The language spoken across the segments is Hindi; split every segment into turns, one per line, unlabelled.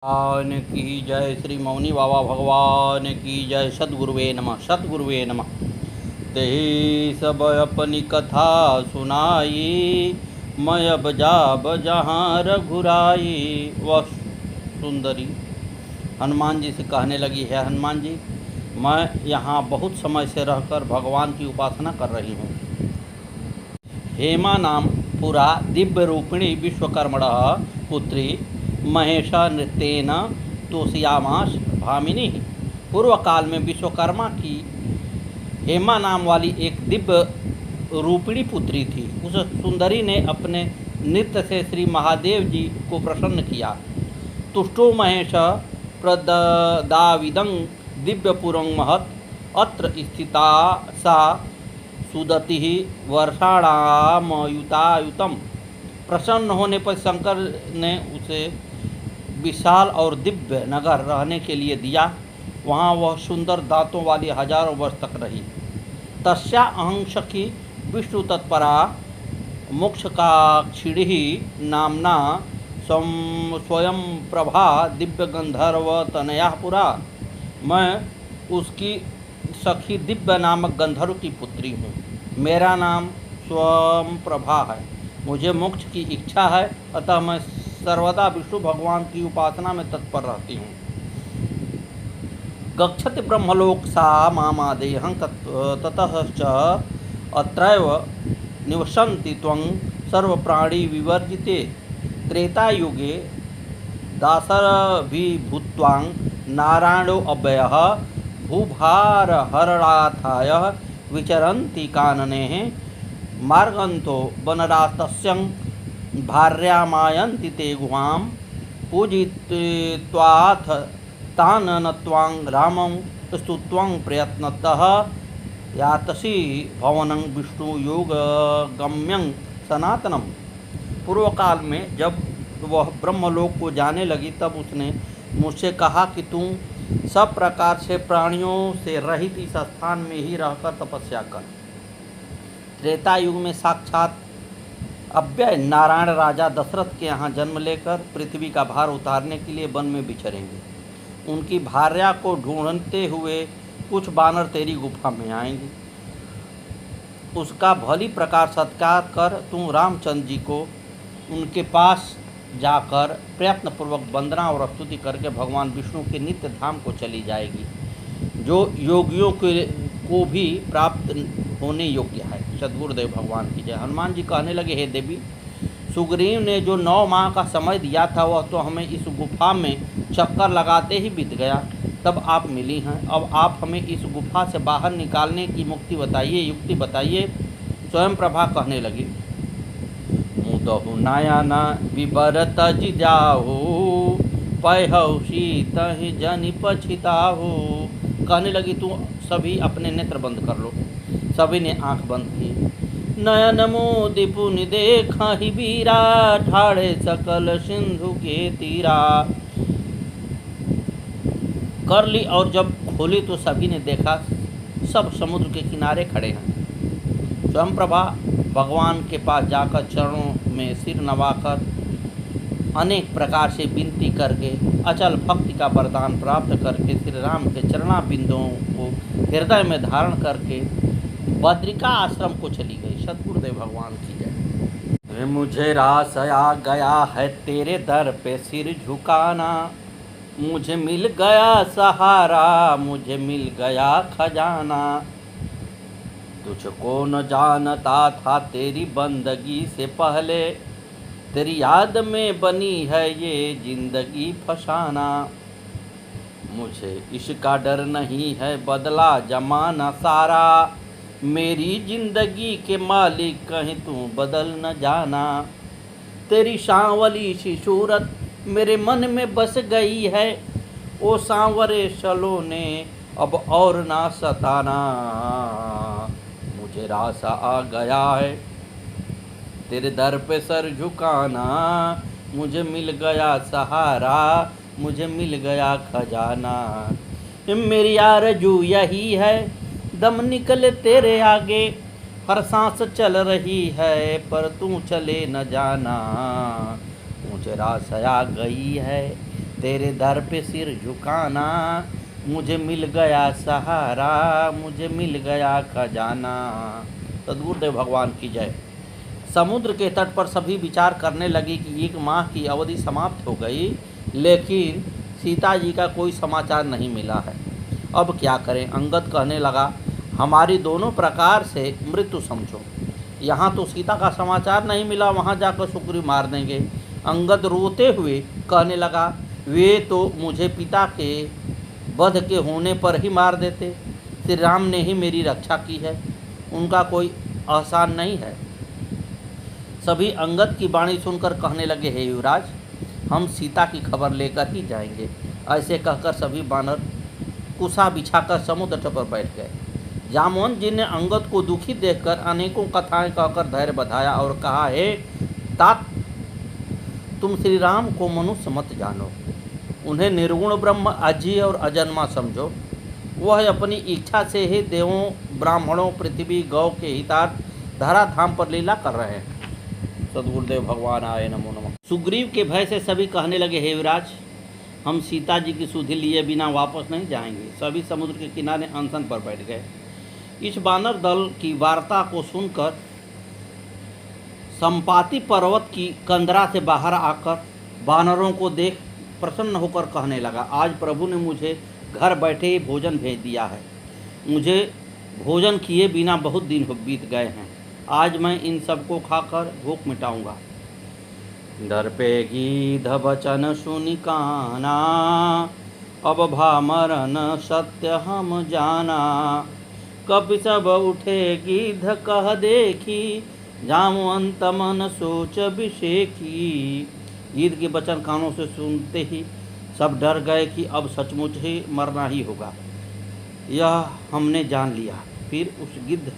भगवान की जय। श्री मौनी बाबा भगवान की जय। सद्गुरुवे नमः, सद्गुरुवे नमः। तेहि सब अपनी कथा सुनाई, मैं बजा बजहाँ रघुराई। वह सुंदरी हनुमान जी से कहने लगी, है हनुमान जी, मैं यहाँ बहुत समय से रहकर भगवान की उपासना कर रही हूँ। हेमा नाम पुरा दिव्य रूपिणी विश्वकर्मणः पुत्री महेशा नृत्येन तोषयामास भामिनी। पूर्व काल में विश्वकर्मा की हेमा नाम वाली एक दिव्य रूपिणी पुत्री थी। उस सुंदरी ने अपने नृत्य से श्री महादेव जी को प्रसन्न किया। तुष्टो महेश प्रदाविदं दिव्यपुरं महत्, अत्र स्थिता सा सुदति वर्षाणामयुतायुतम। प्रसन्न होने पर शंकर ने उसे विशाल और दिव्य नगर रहने के लिए दिया। वहाँ वह सुंदर दांतों वाली हजारों वर्ष तक रही। तस्या अहं सखी विष्णु तत्परा मोक्षकाक्षिणी नामना स्वयं प्रभा दिव्य गंधर्व तनया पुरा। मैं उसकी सखी दिव्य नामक गंधर्व की पुत्री हूँ। मेरा नाम स्वयं प्रभा है। मुझे मोक्ष की इच्छा है, अतः मैं सर्वदा विष्णु भगवान की उपासना में तत्पर रहती हूँ। गच्छति ब्रह्मलोक सा मामादेहं ततः च अत्रैव निवसन्ति त्वं सर्वप्राणी विवर्जिते। त्रेतायुगे दासरभिभूत्वां नारायणो अव्ययः भूभारहरणार्थाय विचरन्ति कानने। मार्गन्तो वनरास्तस्यं भार्यामायन्ति ते गुहां। पूजित्वाथ तान् नत्वां रामं स्तुत्वं प्रयत्नतः यातसी भवनं विष्णु योगगम्यं सनातनम। पूर्व काल में जब वह ब्रह्मलोक को जाने लगी, तब उसने मुझसे कहा कि तुम सब प्रकार से प्राणियों से रहित इस स्थान में ही रहकर तपस्या कर। त्रेता युग में साक्षात अव्यय नारायण राजा दशरथ के यहाँ जन्म लेकर पृथ्वी का भार उतारने के लिए वन में विचरेंगे। उनकी भार्या को ढूंढते हुए कुछ बानर तेरी गुफा में आएंगे। उसका भली प्रकार सत्कार कर तुम रामचंद्र जी को उनके पास जाकर प्रयत्नपूर्वक वंदना और स्तुति करके भगवान विष्णु के नित्य धाम को चली जाएगी, जो योगियों को भी प्राप्त होने योग्य है। सद्गुरुदेव भगवान की जय। हनुमान जी कहने लगे, हे देवी, सुग्रीव ने जो 9 माह का समय दिया था वह तो हमें इस गुफा में चक्कर लगाते ही बीत गया। तब आप मिली हैं। अब आप हमें इस गुफा से बाहर निकालने की मुक्ति बताइए, युक्ति बताइए। स्वयं प्रभा कहने लगी, मुदहु नयन विबरत जिजाहु, पहु शीतहि जनि पछिताहु। कहने लगी, तू सभी अपने नेत्र बंद कर लो। सभी ने आंख बंद की। नयन मोदि पुनि देखहि वीरा, ठाड़े सकल सिंधु के तीरा। कर ली, और जब खोली तो सभी ने देखा सब समुद्र के किनारे खड़े हैं। स्वयं प्रभा भगवान के पास जाकर चरणों में सिर नवाकर अनेक प्रकार से विनती करके अचल भक्ति का वरदान प्राप्त करके श्री राम के चरणा बिंदुओं को हृदय में धारण करके बद्रिका आश्रम को चली गई। सद्गुरुदेव भगवान की जय। मुझे रास आ गया है तेरे दर पे सिर झुकाना, मुझे मिल गया सहारा, मुझे मिल गया खजाना। तुझको न जानता था तेरी बंदगी से पहले, तेरी याद में बनी है ये जिंदगी फसाना। मुझे इसका डर नहीं है बदला जमाना सारा, मेरी जिंदगी के मालिक कहीं तू बदल न जाना। तेरी सांवली सी सूरत मेरे मन में बस गई है, ओ सांवरे सलोने अब और ना सताना। मुझे रास आ गया है तेरे दर पे सर झुकाना, मुझे मिल गया सहारा, मुझे मिल गया खजाना। मेरी आरज़ू यही है दम निकले तेरे आगे, हर सांस चल रही है पर तू चले न जाना। मुझे रास आ गई है तेरे दर पे सिर झुकाना, मुझे मिल गया सहारा, मुझे मिल गया खजाना। सद्गुरुदेव भगवान की जय। समुद्र के तट पर सभी विचार करने लगे कि 1 माह की अवधि समाप्त हो गई, लेकिन सीता जी का कोई समाचार नहीं मिला है। अब क्या करें? अंगद कहने लगा, हमारी दोनों प्रकार से मृत्यु समझो। यहाँ तो सीता का समाचार नहीं मिला, वहाँ जाकर सुग्रीव मार देंगे। अंगद रोते हुए कहने लगा, वे तो मुझे पिता के वध के होने पर ही मार देते। श्री राम ने ही मेरी रक्षा की है, उनका कोई एहसान नहीं है। सभी अंगद की वाणी सुनकर कहने लगे, हे युवराज, हम सीता की खबर लेकर ही जाएंगे। ऐसे कहकर सभी वानर कुशा बिछाकर समुद्र तट पर बैठ गए। जामवंत जी ने अंगद को दुखी देखकर अनेकों कथाएं कहकर धैर्य बधाया और कहा, हे तात, तुम श्री राम को मनुष्य मत जानो, उन्हें निर्गुण ब्रह्म, अजीय और अजन्मा समझो। वह अपनी इच्छा से ही देवों, ब्राह्मणों, पृथ्वी, गौ के हितार्थ धराधाम पर लीला कर रहे हैं। सद्गुरुदेव भगवान आए नमो नमः। सुग्रीव के भय से सभी कहने लगे, हे युवराज, हम सीता जी की सुधि लिए बिना वापस नहीं जाएंगे। सभी समुद्र के किनारे अनशन पर बैठ गए। इस वानर दल की वार्ता को सुनकर संपाति पर्वत की कंदरा से बाहर आकर वानरों को देख प्रसन्न होकर कहने लगा, आज प्रभु ने मुझे घर बैठे ही भोजन भेज दिया है। मुझे भोजन किए बिना बहुत दिन बीत गए हैं। आज मैं इन सबको खाकर भूख मिटाऊंगा। डर पे गीध बचन सुनि काना, अब भामरन सत्य हम जाना। कपि सब उठे गीध कह देखी, जामवंत मन सोच विषेखी। गीध के वचन कानों से सुनते ही सब डर गए कि अब सचमुच ही मरना ही होगा। यह हमने जान लिया। फिर उस गिद्ध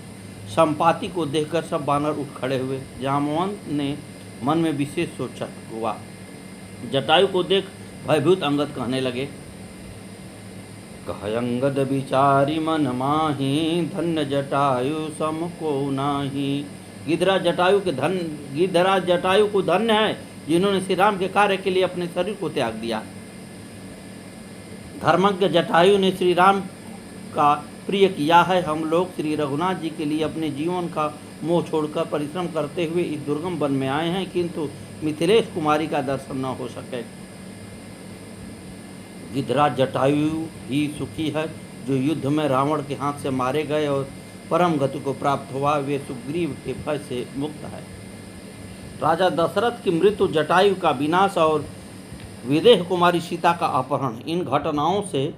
संपाति को देखकर सब वानर उठ खड़े हुए। जामवंत ने मन में विशेष सोचा हुआ। जटायु को देख भयभीत अंगद कहने लगे, कह अंगद विचारी मन माही, धन्य जटायु सम को नाही। गिद्धराज जटायु को धन्य है, जिन्होंने श्री राम के कार्य के लिए अपने शरीर को त्याग दिया। धर्मज्ञ जटायु ने श्री राम का प्रिय किया है। हम लोग श्री रघुनाथ जी के लिए अपने जीवन का मोह छोड़कर परिश्रम करते हुए इस दुर्गम वन में आए हैं, किंतु मिथिलेश कुमारी का दर्शन न हो सके। गिद्धराज जटायु ही सुखी है, जो युद्ध में रावण के हाथ से मारे गए और परम गति को प्राप्त हुआ। वे सुग्रीव के भय से मुक्त है। राजा दशरथ की मृत्यु, जटायु का विनाश और विदेह कुमारी सीता का अपहरण, इन घटनाओं से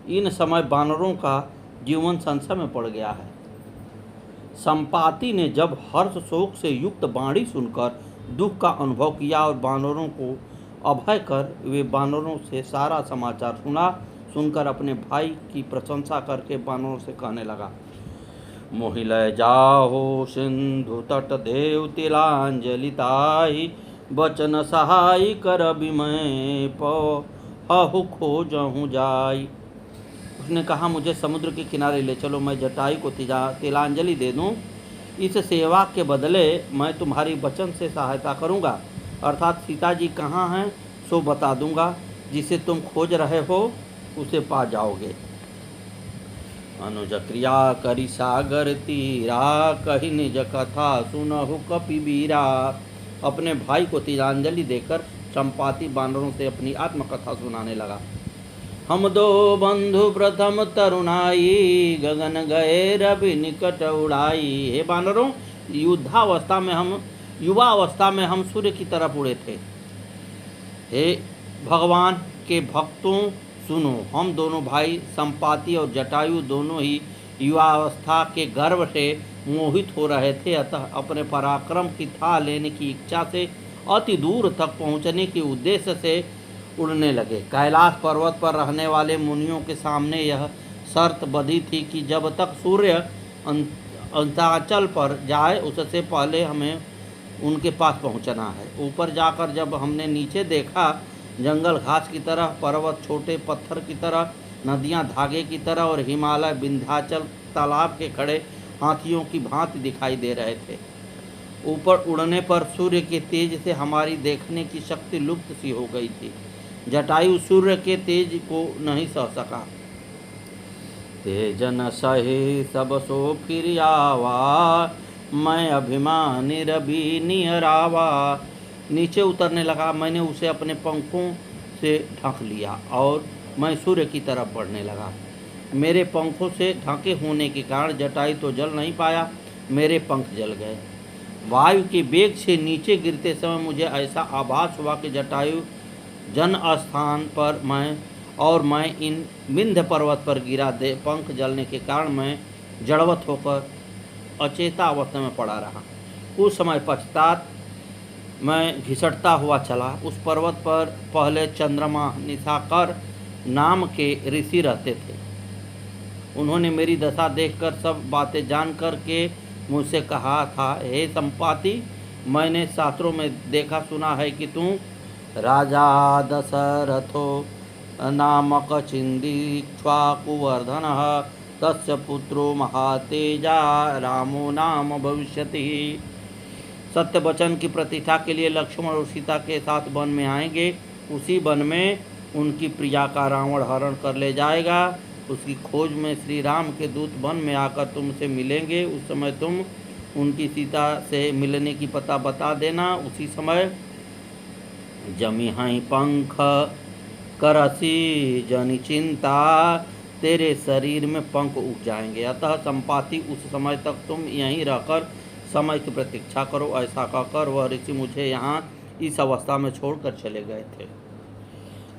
इन समय वानरों का जीवन संशय में पड़ गया है। संपाति ने जब हर्ष शोक से युक्त वाणी सुनकर दुख का अनुभव किया और वानरों को अभय कर वे वानरों से सारा समाचार सुनकर अपने भाई की प्रशंसा करके वानरों से कहने लगा, मोहिलय जाहो सिंधु तट देव तिलांजलि ताहि, बचन सहाय कर बिमय पहु खोजहु जाई। उसने कहा, मुझे समुद्र के किनारे ले चलो, मैं जटायु को तिलांजलि दे दूं। इस सेवा के बदले मैं तुम्हारी वचन से सहायता करूंगा, अर्थात सीता जी कहाँ हैं सो बता दूंगा। जिसे तुम खोज रहे हो उसे पा जाओगे। अनुज क्रिया करि सागर तीरा, कही निज कथा सुनहु कपि बीरा। अपने भाई को तिलांजलि देकर संपाति वानरों से अपनी आत्मकथा सुनाने लगा। हम दो बंधु प्रथम तरुणाई, गगन गए रवि निकट उड़ाई। हे वानरों, युवा अवस्था में हम सूर्य की तरफ उड़े थे। हे भगवान के भक्तों सुनो, हम दोनों भाई संपाति और जटायु दोनों ही युवावस्था के गर्व से मोहित हो रहे थे, अतः अपने पराक्रम की था लेने की इच्छा से अति दूर तक पहुँचने के उद्देश्य से उड़ने लगे। कैलाश पर्वत पर रहने वाले मुनियों के सामने यह शर्त बंधी थी कि जब तक सूर्य अंताचल पर जाए उससे पहले हमें उनके पास पहुंचना है। ऊपर जाकर जब हमने नीचे देखा, जंगल घास की तरह, पर्वत छोटे पत्थर की तरह, नदियां धागे की तरह और हिमालय विंध्याचल तालाब के खड़े हाथियों की भांति दिखाई दे रहे थे। ऊपर उड़ने पर सूर्य के तेज से हमारी देखने की शक्ति लुप्त सी हो गई थी। जटायु सूर्य के तेज को नहीं सह सका। तेजन सहे सब सो फिर आवा, मैं अभिमानी रवि निहरावा। नीचे उतरने लगा। मैंने उसे अपने पंखों से ढक लिया और मैं सूर्य की तरफ बढ़ने लगा। मेरे पंखों से ढके होने के कारण जटायु तो जल नहीं पाया, मेरे पंख जल गए। वायु के वेग से नीचे गिरते समय मुझे ऐसा आभास हुआ कि जटायु जन स्थान पर मैं इन विंध्य पर्वत पर गिरा दे। पंख जलने के कारण मैं जड़वत होकर अचेता अवस्था में पड़ा रहा। कुछ समय पश्चात मैं घिसटता हुआ चला। उस पर्वत पर पहले चंद्रमा निशाकर नाम के ऋषि रहते थे। उन्होंने मेरी दशा देखकर सब बातें जान कर के मुझसे कहा था, हे संपाति, मैंने शास्त्रों में देखा सुना है कि तू राजा दशरथो नामक चिंदीक्ष्वाकुवर्धन तस्य पुत्रो महातेजा रामो नाम भविष्यति। सत्य वचन की प्रतिष्ठा के लिए लक्ष्मण और सीता के साथ वन में आएंगे। उसी वन में उनकी प्रिया का रावण हरण कर ले जाएगा। उसकी खोज में श्री राम के दूत वन में आकर तुमसे मिलेंगे। उस समय तुम उनकी सीता से मिलने की पता बता देना। उसी समय जमी हैं पंख करसी जनि चिंता, तेरे शरीर में पंख उग जाएंगे। अतः संपाति उस समय तक तुम यहीं रहकर समय की प्रतीक्षा करो। ऐसा कहकर वह ऋषि मुझे यहाँ इस अवस्था में छोड़कर चले गए थे।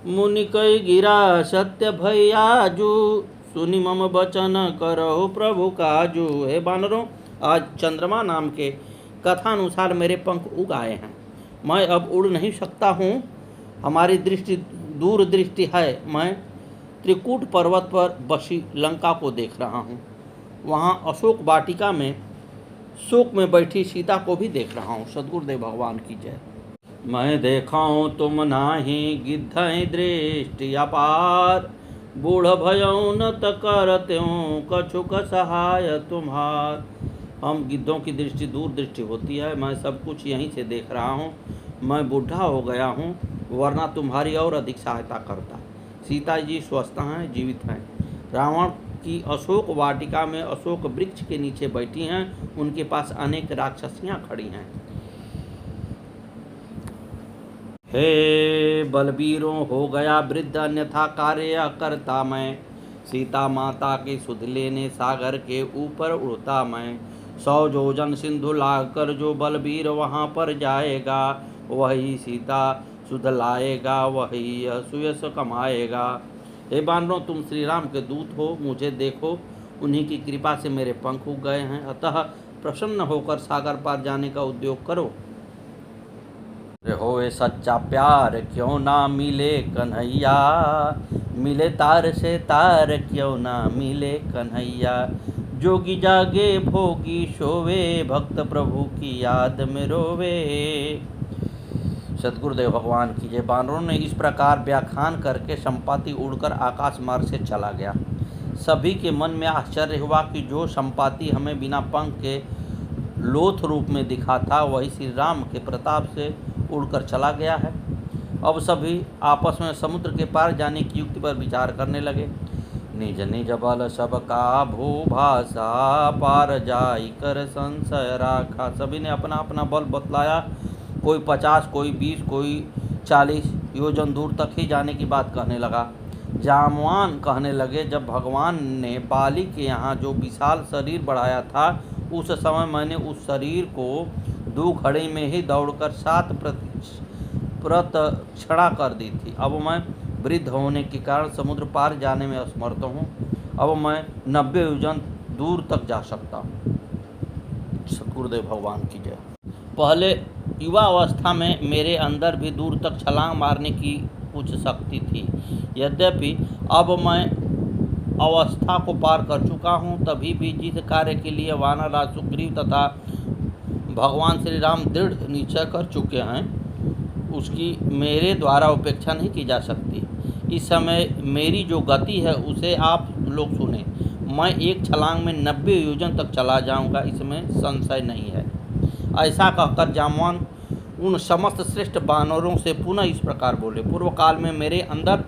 मुनि कई गिरा सत्य भैयाजू, सुनि मम बचन करो प्रभु काजू। हे बानरों, आज चंद्रमा नाम के कथानुसार मेरे पंख उग आए हैं। मैं अब उड़ नहीं सकता हूँ। हमारी दृष्टि दूर दृष्टि है। मैं त्रिकूट पर्वत पर बसी लंका को देख रहा हूँ। वहाँ अशोक वाटिका में शोक में बैठी सीता को भी देख रहा हूँ। सद्गुरुदेव भगवान की जय। मैं देखाऊँ तुम नाही गिद्धै दृष्टि अपार, बूढ़ भयऊ न करत्यूँ कछुक सहाय तुम्हार। हम गिद्धों की दृष्टि दूर दृष्टि होती है। मैं सब कुछ यहीं से देख रहा हूँ। मैं बूढ़ा हो गया हूँ, वरना तुम्हारी और अधिक सहायता करता। सीता जी स्वस्थ हैं, जीवित हैं। रावण की अशोक वाटिका में अशोक वृक्ष के नीचे बैठी हैं। उनके पास अनेक राक्षसियाँ खड़ी हैं। हे बलबीरों, हो गया वृद्ध अन्यथा कार्य करता मैं। सीता माता के सुध लेने सागर के ऊपर उड़ता मैं। 100 योजन सिंधु लाकर जो बलबीर वहाँ पर जाएगा, वही सीता सुध लाएगा, वही सुयश कमाएगा। हे बानरों, तुम श्री राम के दूत हो, मुझे देखो। उन्हीं की कृपा से मेरे पंख उग गए हैं। अतः प्रसन्न होकर सागर पार जाने का उद्योग करो। होए सच्चा प्यार क्यों ना मिले कन्हैया, मिले तार से तार क्यों ना मिले कन्हैया। जोगी जागे भोगी शोवे, भक्त प्रभु की याद में रोवे। सद्गुरुदेव भगवान की जय। बानरों ने इस प्रकार व्याख्यान करके संपाति उड़कर आकाश मार्ग से चला गया। सभी के मन में आश्चर्य हुआ कि जो संपाति हमें बिना पंख के लोथ रूप में दिखा था, वही श्री राम के प्रताप से उड़कर चला गया है। अब सभी आपस में समुद्र के पार जाने की युक्ति पर विचार करने लगे। निज निज बल सबका भूभाषा, पार जाई कर संशय राखा। सभी ने अपना अपना बल बतलाया। कोई 50, कोई 20, कोई 40 योजन दूर तक ही जाने की बात कहने लगा। जामवान कहने लगे, जब भगवान ने बाली के यहाँ जो विशाल शरीर बढ़ाया था, उस समय मैंने उस शरीर को 2 घड़ी में ही दौड़कर 7 प्रदक्षिणा कर दी थी। अब मैं वृद्ध होने के कारण समुद्र पार जाने में असमर्थ हूँ। अब मैं 90 योजन दूर तक जा सकता हूँ। सद्गुरुदेव भगवान की जय। पहले युवा अवस्था में मेरे अंदर भी दूर तक छलांग मारने की कुछ शक्ति थी। यद्यपि अब मैं अवस्था को पार कर चुका हूँ, तभी भी जिस कार्य के लिए वानर राज सुग्रीव तथा भगवान श्री राम दृढ़ निश्चय कर चुके हैं, उसकी मेरे द्वारा उपेक्षा नहीं की जा सकती। इस समय मेरी जो गति है उसे आप लोग सुने। मैं एक छलांग में 90 योजन तक चला जाऊंगा, इसमें संशय नहीं है। ऐसा कहकर जामवान उन समस्त श्रेष्ठ वानरों से पुनः इस प्रकार बोले, पूर्व काल में मेरे अंदर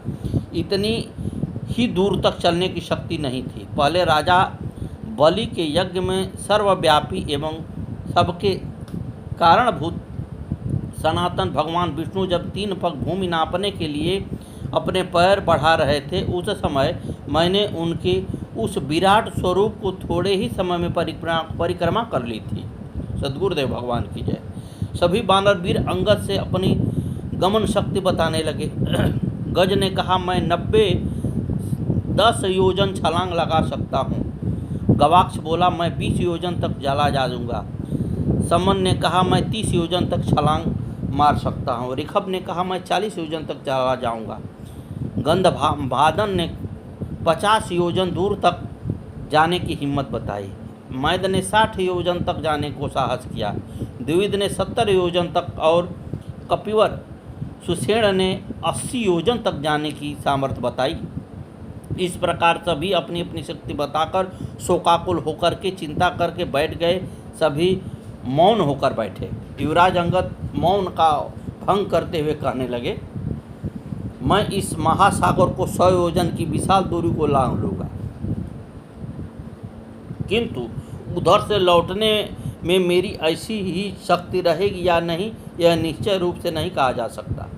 इतनी ही दूर तक चलने की शक्ति नहीं थी। पहले राजा बलि के यज्ञ में सर्वव्यापी एवं सबके कारणभूत सनातन भगवान विष्णु जब 3 पग भूमि नापने के लिए अपने पैर बढ़ा रहे थे, उस समय मैंने उनके उस विराट स्वरूप को थोड़े ही समय में परिक्रमा कर ली थी। सद्गुरुदेव भगवान की जय। सभी वानर वीर अंगद से अपनी गमन शक्ति बताने लगे। गज ने कहा, मैं 10 योजन छलांग लगा सकता हूँ। गवाक्ष बोला, मैं 20 योजन तक चला जाऊँगा। समन ने कहा, मैं 30 योजन तक छलांग मार सकता हूँ। ऋखभ ने कहा, मैं 40 योजन तक चला जाऊँगा। गंधभादन ने 50 योजन दूर तक जाने की हिम्मत बताई। मैद ने 60 योजन तक जाने को साहस किया। द्विविद ने 70 योजन तक और कपिवर सुषेण ने 80 योजन तक जाने की सामर्थ्य बताई। इस प्रकार सभी अपनी अपनी शक्ति बताकर शोकाकुल होकर के चिंता करके बैठ गए। सभी मौन होकर बैठे। युवराज अंगद मौन का भंग करते हुए कहने लगे, मैं इस महासागर को 100 योजन की विशाल दूरी को लांघ लूँगा, किंतु उधर से लौटने में मेरी ऐसी ही शक्ति रहेगी या नहीं, यह निश्चय रूप से नहीं कहा जा सकता।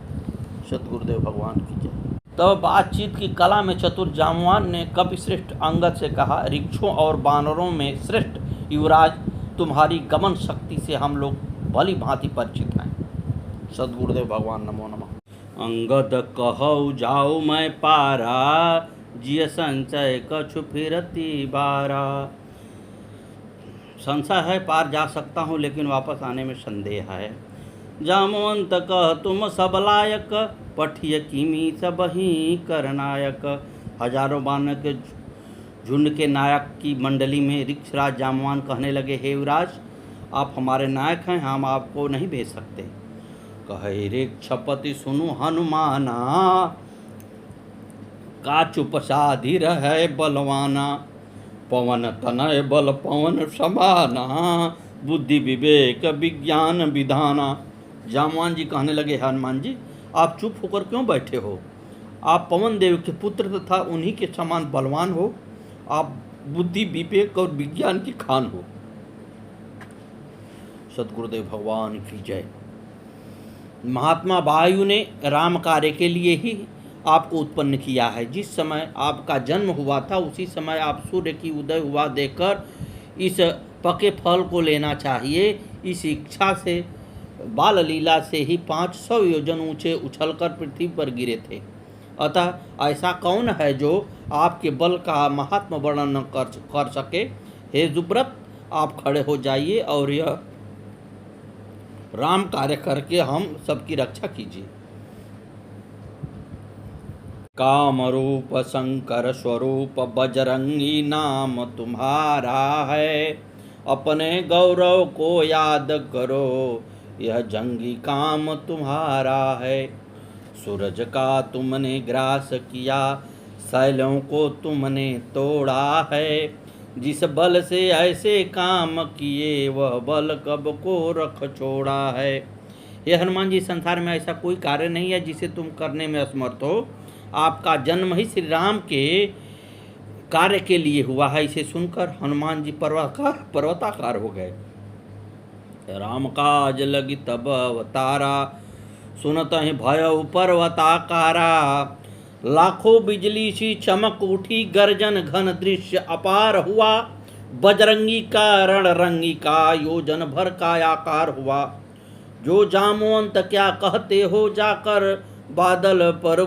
सद्गुरुदेव भगवान की जय। तब बातचीत की कला में चतुर जामवान ने कपिश्रेष्ठ अंगद से कहा, वृक्षों और बानरों में श्रेष्ठ युवराज, तुम्हारी गमन शक्ति से हम लोग भली भांति परिचित हैं। सद्गुरुदेव भगवान नमो नमः। अंगद कहौ जाओ मैं पारा, जिय संचय कछु फिरती बारा। संशय है पार जा सकता हूँ, लेकिन वापस आने में संदेह है। जामवंत कह तुम सब लायक, पठिय किमी सब ही करनायक। हजारों बानर के झुंड के नायक की मंडली में ऋक्षराज जामवान कहने लगे, हे युवराज, आप हमारे नायक हैं, हम आपको नहीं भेज सकते। कहे ऋक्षपति सुनु हनुमाना, का चुप साधिर है बलवाना। पवन तनय बल पवन समाना, बुद्धि विवेक विज्ञान विधाना। जामवान जी कहने लगे, हनुमान जी, आप चुप होकर क्यों बैठे हो? आप पवन देव के पुत्र तथा उन्हीं के समान बलवान हो। आप बुद्धि विवेक और विज्ञान की खान हो। सद्गुरुदेव भगवान की जय। महात्मा वायु ने राम कार्य के लिए ही आपको उत्पन्न किया है। जिस समय आपका जन्म हुआ था, उसी समय आप सूर्य की उदय हुआ देखकर इस पके फल को लेना चाहिए। इस इच्छा से बाल लीला से ही 500 योजन ऊंचे उछलकर पृथ्वी पर गिरे थे। अतः ऐसा कौन है जो आपके बल का महात्मा वर्णन न कर सके? हे जुब्रत, आप खड़े हो जाइए और यह राम कार्य करके हम सबकी रक्षा कीजिए। काम रूप शंकर स्वरूप बजरंगी नाम तुम्हारा है। अपने गौरव को याद करो, यह जंगी काम तुम्हारा है। सूरज का तुमने ग्रास किया, शैलों को तुमने तोड़ा है। जिस बल से ऐसे काम किए, वह बल कब को रख छोड़ा है। ये हनुमान जी, संसार में ऐसा कोई कार्य नहीं है जिसे तुम करने में असमर्थ हो। आपका जन्म ही श्री राम के कार्य के लिए हुआ है। इसे सुनकर हनुमान जी पर्वताकार हो गए। राम काज लगी तब अवतारा, सुनत ही भय पर्वताकारा। लाखों बिजली सी चमक उठी, गर्जन घन दृश्य अपार हुआ। बजरंगी का रणरंगी का, योजन भर का आकार हुआ। जो जामवंत क्या कहते हो, जाकर बादल पर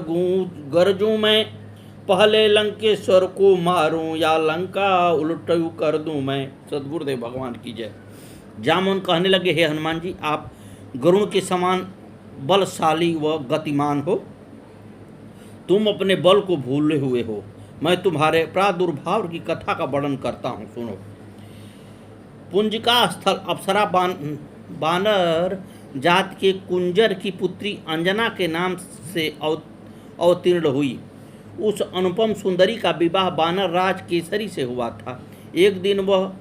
गरजूं मैं। पहले लंकेश्वर को मारूं, या लंका उलटू कर दूं मैं। सद्गुरुदेव भगवान की जय। जामवंत कहने लगे, हे हनुमान जी, आप गरुण के समान बलशाली व गतिमान हो। तुम अपने बल को भूले हुए हो। मैं तुम्हारे प्रादुर्भाव की कथा का वर्णन करता हूँ, सुनो। पुंजिका स्थल अप्सरा बानर जात के कुंजर की पुत्री अंजना के नाम से अवतीर्ण हुई। उस अनुपम सुंदरी का विवाह बानर राज केसरी से हुआ था। एक दिन वह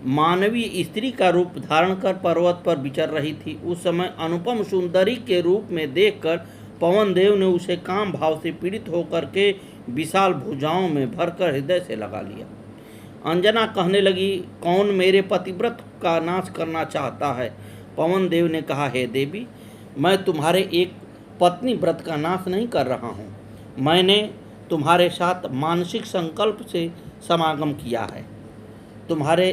मानवीय स्त्री का रूप धारण कर पर्वत पर विचर रही थी। उस समय अनुपम सुंदरी के रूप में देखकर पवन देव ने उसे काम भाव से पीड़ित होकर के विशाल भुजाओं में भरकर हृदय से लगा लिया। अंजना कहने लगी, कौन मेरे पतिव्रत का नाश करना चाहता है? पवन देव ने कहा, हे देवी, मैं तुम्हारे एक पत्नी व्रत का नाश नहीं कर रहा हूँ। मैंने तुम्हारे साथ मानसिक संकल्प से समागम किया है। तुम्हारे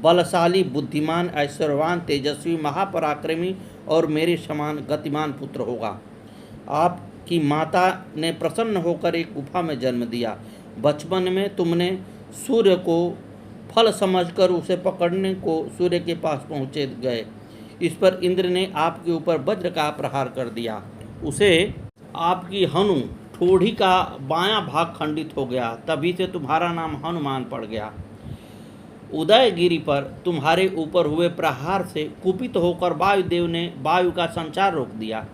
बलशाली, बुद्धिमान, ऐश्वर्यवान, तेजस्वी, महापराक्रमी और मेरे समान गतिमान पुत्र होगा। आपकी माता ने प्रसन्न होकर एक गुफा में जन्म दिया। बचपन में तुमने सूर्य को फल समझकर उसे पकड़ने को सूर्य के पास पहुँचे गए। इस पर इंद्र ने आपके ऊपर वज्र का प्रहार कर दिया। उसे आपकी हनु ठोड़ी का बायां भाग खंडित हो गया। तभी से तुम्हारा नाम हनुमान पड़ गया। उदयगिरी पर तुम्हारे ऊपर हुए प्रहार से कुपित होकर वायुदेव ने वायु का संचार रोक दिया।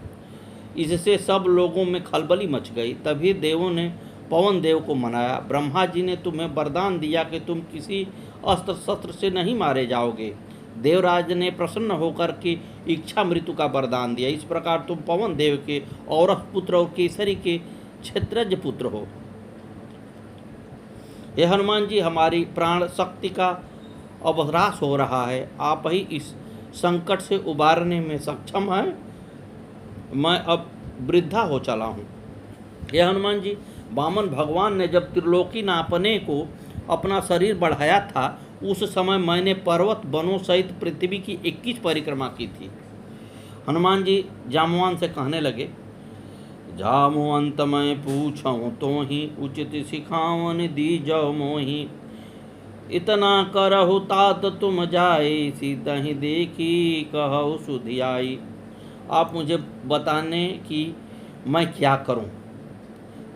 इससे सब लोगों में खलबली मच गई। तभी देवों ने पवन देव को मनाया। ब्रह्मा जी ने तुम्हें वरदान दिया कि तुम किसी अस्त्र शस्त्र से नहीं मारे जाओगे। देवराज ने प्रसन्न होकर के इच्छा मृत्यु का वरदान दिया। इस प्रकार तुम पवन देव के औरथ पुत्र और केसरी के क्षेत्रज पुत्र हो। हे हनुमान जी, हमारी प्राण शक्ति का अवह्रास हो रहा है। आप ही इस संकट से उबारने में सक्षम हैं। मैं अब वृद्धा हो चला हूँ। हे हनुमान जी, वामन भगवान ने जब त्रिलोकी नापने को अपना शरीर बढ़ाया था, उस समय मैंने पर्वत वनों सहित पृथ्वी की 21 परिक्रमा की थी। हनुमान जी जामवान से कहने लगे, जामुअंत मैं पूछूं तो ही उचित सिखावन दीजो मोही। इतना करहु तात तुम जाए, सीधहि देखी कहु सुधियाई। आप मुझे बताने कि मैं क्या करूं।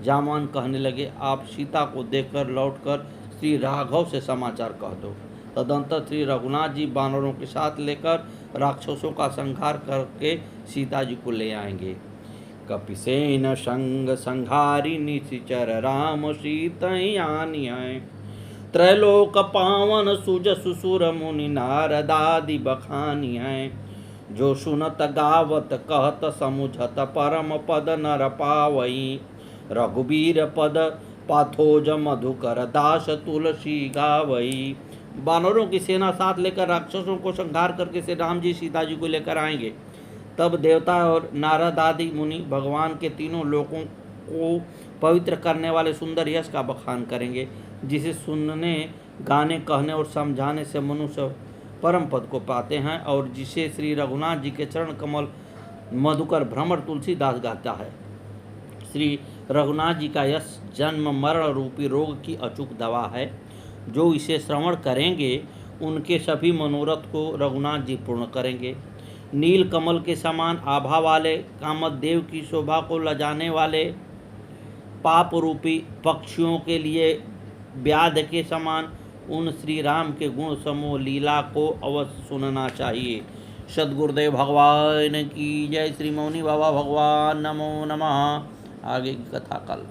जामवान कहने लगे, आप सीता को देखकर लौटकर श्री राघव से समाचार कह दो। तदंतर श्री रघुनाथ जी वानरों के साथ लेकर राक्षसों का संहार करके सीता जी को ले आएंगे। कपिसेन संग संहारी निशिचर राम सीतयानि है। त्रैलोक पावन सुज सुसुर मुनि नारदादि बखानी है। जो सुनत गावत कहत समुझत परम पद नर पावई। रघुबीर पद पाथोज मधुकर दास तुलसी गावई। वानरों की सेना साथ लेकर राक्षसों को संहार करके श्री राम जी सीता जी को लेकर आएंगे। तब देवता और नारद आदि मुनि भगवान के तीनों लोकों को पवित्र करने वाले सुंदर यश का बखान करेंगे, जिसे सुनने, गाने, कहने और समझाने से मनुष्य परम पद को पाते हैं, और जिसे श्री रघुनाथ जी के चरण कमल मधुकर भ्रमर तुलसीदास गाता है। श्री रघुनाथ जी का यश जन्म मरण रूपी रोग की अचूक दवा है। जो इसे श्रवण करेंगे उनके सभी मनोरथ को रघुनाथ जी पूर्ण करेंगे। नील कमल के समान आभा वाले, कामदेव की शोभा को लजाने वाले, पाप रूपी पक्षियों के लिए व्याध के समान उन श्री राम के गुण समूह लीला को अवश्य सुनना चाहिए। सद्गुरुदेव भगवान की जय। श्री मौनी बाबा भगवान नमो नमः। आगे की कथा कल।